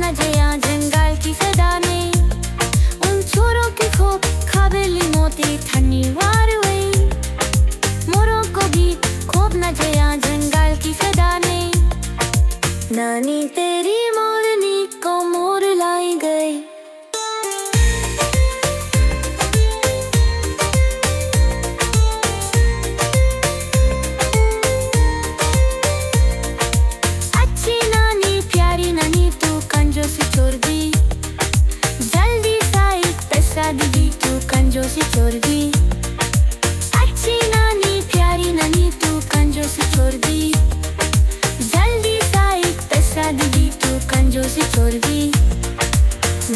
न जया जंगल की सदा ने उन छोरों की खूब काबिली मोती धन्यवाद हुई मोरों को भी खूब न जया जंगल की सदा ने नानी तेरी मोरनी को मोर लाई गई। दीदी तू कंजूसी छोड़ दी, अच्छी नानी प्यारी नानी तू कंजूसी छोड़ दी, जल्दी सा एक पैसा दीदी तू कंजूसी छोड़ दी,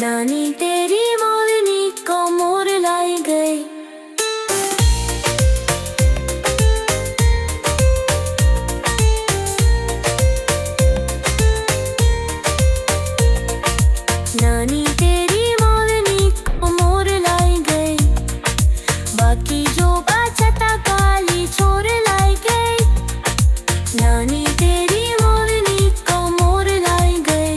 नानी तेरी मोरनी को मोर लाई गई। नानी तेरी बाकी जो बचा था काली छोर लाई गई, नानी तेरी मोरनी को मोर लाई गई,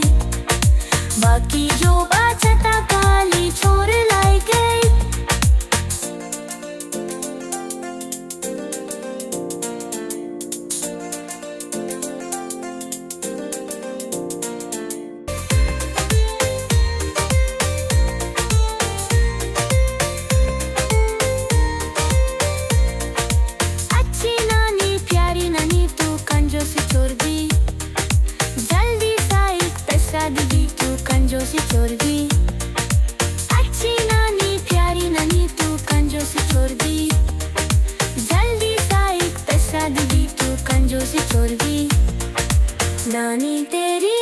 बाकी जो बचा था काली छोर लाई गई। दीदी तू कंजूसी छोड़ दी, अच्छी नानी प्यारी नानी तू कंजूसी छोड़ दी, जल्दी सा एक पैसा दीदी तू कंजूसी छोड़ दी, नानी तेरी